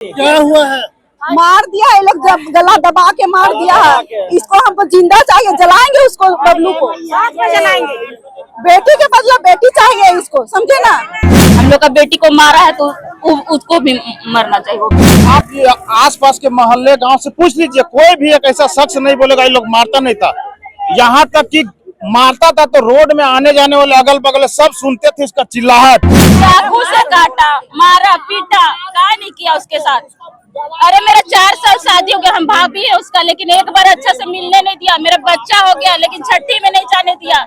क्या हुआ है? मार दिया है लोग, जब गला दबा के मार दिया है। इसको हमको जिंदा चाहिए, जलाएंगे उसको, बबलू को जलाएंगे। बेटी के बदला बेटी चाहिए इसको, समझे ना। हम लोग का बेटी को मारा है तो उसको भी मरना चाहिए। आप आसपास के मोहल्ले गांव से पूछ लीजिए, कोई भी एक ऐसा शख्स नहीं बोलेगा ये लोग मारता नहीं था। यहाँ तक कि मारता था तो रोड में आने जाने वाले अगल बगल सब सुनते थे इसका चिल्लाहट। चाकू से काटा, मारा, पीटा, क्या नहीं किया उसके साथ। अरे मेरा 4 साल शादी हो गया, हम भाभी है उसका, लेकिन एक बार अच्छा से मिलने नहीं दिया। मेरा बच्चा हो गया लेकिन छठी में नहीं जाने दिया।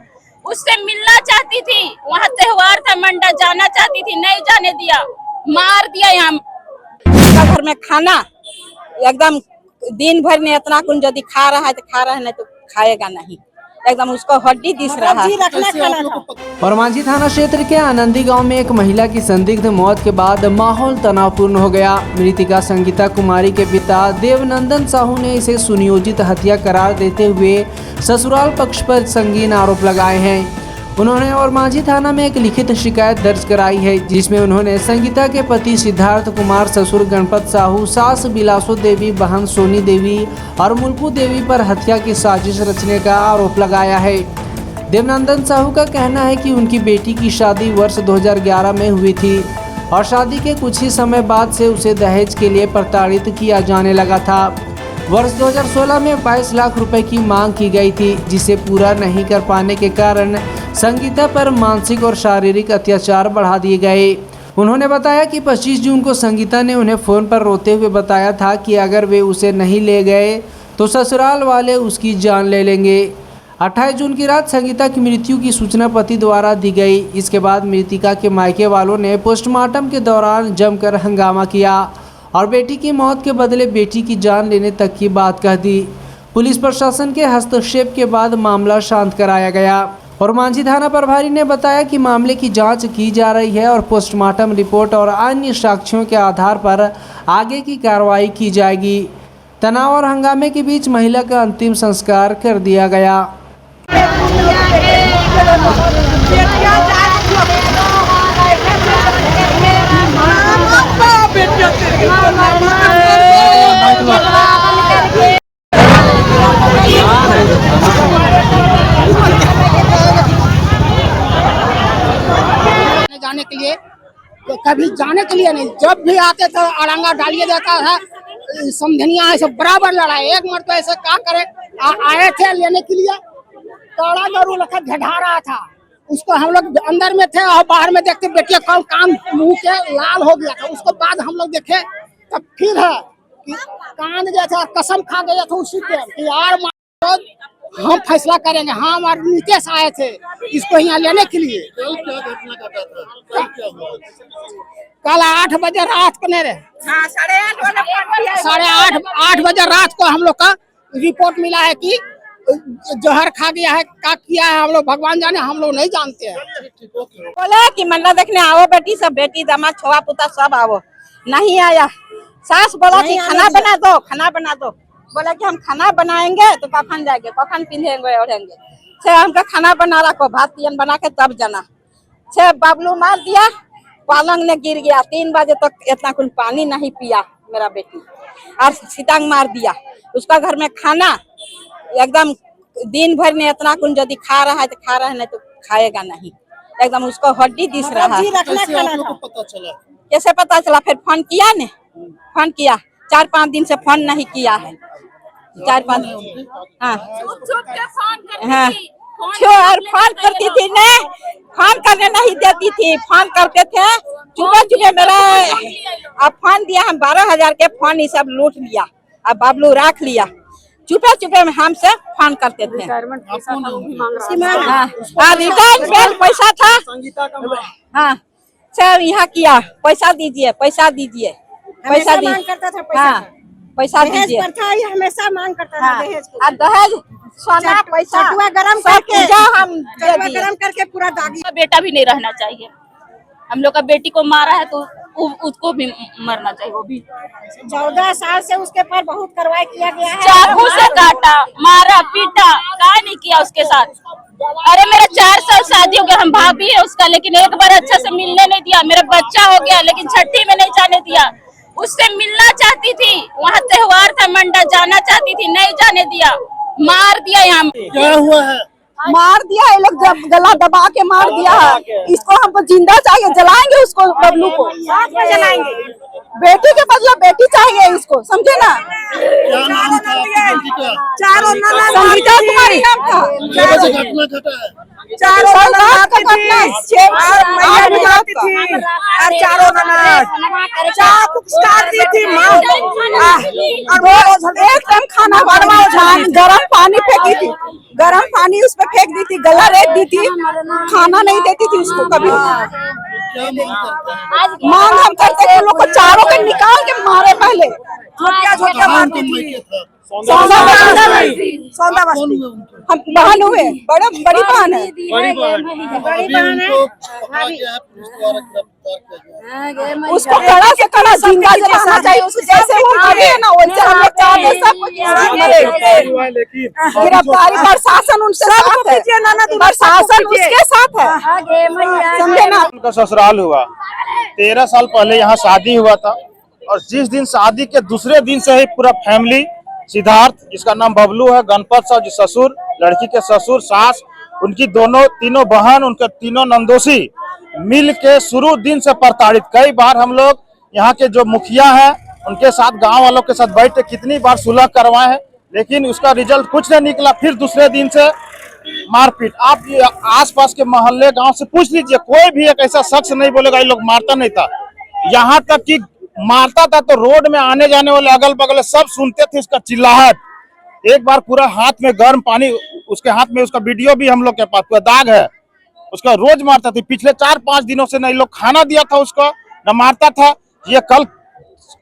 उससे मिलना चाहती थी, वहाँ त्योहार था मंडा, जाना चाहती थी, नहीं जाने दिया, मार दिया। यहाँ घर में खाना एकदम दिन भर में इतना कुछ यदि खा रहा है तो खा रहा है, नहीं तो खाएगा नहीं। एकदम उसको हड्डी दिस रहा है। और मांझी थाना क्षेत्र के आनंदी गांव में एक महिला की संदिग्ध मौत के बाद माहौल तनावपूर्ण हो गया। मृतिका संगीता कुमारी के पिता देवनंदन साहू ने इसे सुनियोजित हत्या करार देते हुए ससुराल पक्ष पर संगीन आरोप लगाए हैं। उन्होंने और मांझी थाना में एक लिखित शिकायत दर्ज कराई है, जिसमें उन्होंने संगीता के पति सिद्धार्थ कुमार, ससुर गणपत साहू, सास बिलासो देवी, बहन सोनी देवी और मुल्कू देवी पर हत्या की साजिश रचने का आरोप लगाया है। देवनंदन साहू का कहना है कि उनकी बेटी की शादी वर्ष 2011 में हुई थी और शादी के कुछ ही समय बाद से उसे दहेज के लिए प्रताड़ित किया जाने लगा था। वर्ष 2016 में 22 लाख रुपए की मांग की गई थी, जिसे पूरा नहीं कर पाने के कारण संगीता पर मानसिक और शारीरिक अत्याचार बढ़ा दिए गए। उन्होंने बताया कि 25 जून को संगीता ने उन्हें फ़ोन पर रोते हुए बताया था कि अगर वे उसे नहीं ले गए तो ससुराल वाले उसकी जान ले लेंगे। 28 जून की रात संगीता की मृत्यु की सूचना पति द्वारा दी गई। इसके बाद मृतिका के मायके वालों ने पोस्टमार्टम के दौरान जमकर हंगामा किया और बेटी की मौत के बदले बेटी की जान लेने तक की बात कह दी। पुलिस प्रशासन के हस्तक्षेप के बाद मामला शांत कराया गया और मांझी थाना प्रभारी ने बताया कि मामले की जांच की जा रही है और पोस्टमार्टम रिपोर्ट और अन्य साक्ष्यों के आधार पर आगे की कार्रवाई की जाएगी। तनाव और हंगामे के बीच महिला का अंतिम संस्कार कर दिया गया। जाने के लिए तो कभी जाने के लिए नहीं, जब भी आते थे अड़ंगा डालिए जाता था। समझनिया है सब बराबर लड़ाई। एक मरतबा ऐसे क्या करे, आए थे लेने के लिए, काला दारू लखा झढ़ा रहा था उसको। हम लोग अंदर में थे और बाहर में देखते बेटिया कल कान मुंह के लाल हो गया था। उसको बाद हम लोग देखे तब फिर है कि कान गया था, कसम खा गया था उसी के कि यार हम फैसला करेंगे। हम और नीतीश आए थे इसको यहाँ लेने के लिए। कल 8 बजे रात को नहीं रहे, 8:30 बजे रात को हम लोग का रिपोर्ट मिला है कि जहर खा गया है। क्या किया है हम लोग भगवान जाने, हम लोग नहीं जानते हैं। बोले कि मंडा देखने आओ बेटी सब, बेटी दामाद छोआ पुता सब आओ, नहीं आया। सास बोला कि खाना बना दो, खाना बना दो। बोला कि हम खाना बनाएंगे तो कफन जाएंगे, कफन पिंधेंगे ओढ़ेंगे। से हमका खाना बना रखो, भात तीन बना के तब जाना। से बाबलू मार दिया, पलंग ने गिर गया। 3 बजे तक इतना कुछ पानी नहीं पिया मेरा बेटी, और सीतांग मार दिया। उसका घर में खाना एकदम दिन भर में इतना कुछ यदि खा रहा है तो खा रहा है, नहीं तो खाएगा नहीं। एकदम उसको हड्डी दिस रहा है। कैसे पता चला? फिर फोन किया ने, फोन किया। 4-5 दिन से फोन नहीं किया है। 4-5 हाँ हाँ और फोन करती थी ने, फोन करने नहीं देती थी। फोन करते थे चुपे मेरा। अब फोन दिया हम 12,000 के, फोन ही सब लूट लिया। अब बाबलू रख लिया, चुपे में हमसे फोन करते थे। रिटर्न पैसा था हाँ सर, यहाँ किया पैसा दीजिए, पैसा दीजिए, पैसा दीजिए। हाँ पैसा दीजिए, हमेशा मांग करता था। दहेज सोना पैसा गरम करके पूरा दागी। बेटा भी नहीं रहना चाहिए। हम लोग का बेटी को मारा है तो उसको भी मरना चाहिए। वो भी 14 साल से उसके पर बहुत कार्रवाई किया गया है। चाकू से काटा, मारा, पीटा, क्या नहीं किया उसके साथ। अरे मेरा 4 साल शादी हो गया, हम भाभी है उसका, लेकिन एक बार अच्छा से मिलने नहीं दिया। मेरा बच्चा हो गया लेकिन छठी में नहीं जाने दिया, उससे मिलना चाहती थी, वहाँ त्योहार था मंडा, जाना चाहती थी, नहीं जाने दिया, मार दिया। यहाँ क्या हुआ है? मार दिया ये लोग, जब गला दबा के मार दिया है। इसको हमको जिंदा चाहिए, जलाएंगे उसको, बबलू को जलाएंगे। बेटी के बदला बेटी चाहिए इसको, समझे ना। क्या नाम था आपकी बेटी का? संगीता कुमारी नाम था। क्या बजे घटना घटा है? चारों रात का घटना, 6 बजे रात का। चारों चाकू काट दी थी माँ। एक टाइम खाना बनवा, गरम पानी फेंकी थी, गरम पानी उस पर फेंक दी थी, गला रेत दी थी, खाना नहीं देती थी उसको कभी। क्या मांग हम करते थे लोग को, चारों को निकाल के मारे पहले। छोटिया मारती थी। सौंदा बस्ती। कौन हुए उनके? हम बहन हुए, बड़ी बहन है। बड़ी बहन। अभी उनको पकड़ा गया है, पुलिस द्वारा गिरफ्तार किया गया है। उसको कड़ा से कड़ा जिंदा जलाना चाहिए। उसको जैसे वो मरे है ना, वैसे हम लोग चाहते हैं सब कुछ मरे। गिरफ्तारी प्रशासन उनसे साथ है, प्रशासन उसके साथ है, समझे ना। उनका ससुराल हुआ 13 साल पहले, यहाँ शादी हुआ था, और जिस दिन शादी के दूसरे दिन से ही पूरा फैमिली, सिद्धार्थ जिसका नाम बबलू है, गणपत साहब जी ससुर, लड़की के ससुर, सास, उनकी तीनों बहन, उनके तीनों नंदोसी मिल के शुरू दिन से प्रताड़ित। कई बार हम लोग यहाँ के जो मुखिया हैं उनके साथ, गांव वालों के साथ बैठ के कितनी बार सुलह करवाए हैं, लेकिन उसका रिजल्ट कुछ नहीं निकला। फिर दूसरे दिन से मारपीट। आप ये आसपास के मोहल्ले गांव से पूछ लीजिए, कोई भी एक ऐसा शख्स नहीं बोलेगा ये लोग मारता नहीं था। यहाँ तक कि मारता था तो रोड में आने जाने वाले अगल बगल सब सुनते थे इसका चिल्लाहट। एक बार पूरा हाथ में गर्म पानी, उसके हाथ में, उसका वीडियो भी हम लोग के पास, पूरा दाग है उसका। रोज मारता था। पिछले 4-5 दिनों से नहीं लोग खाना दिया था उसको, न मारता था। ये कल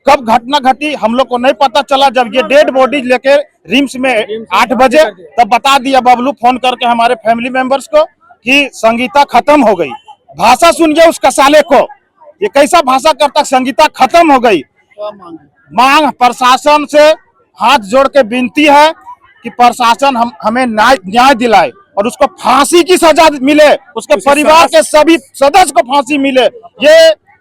कब घटना घटी हम लोग को नहीं पता चला। जब ये डेड बॉडी लेके रिम्स में 8 बजे, तब बता दिया बबलू फोन करके हमारे फैमिली मेंबर्स को कि संगीता खत्म हो गई। भाषा सुनिए उस कसाले को, ये कैसा भाषा करता, संगीता खत्म हो गई। मांग प्रशासन से हाथ जोड़ के विनती है कि प्रशासन हमें न्याय दिलाए और उसको फांसी की सजा मिले, उसके परिवार के सभी सदस्य को फांसी मिले। ये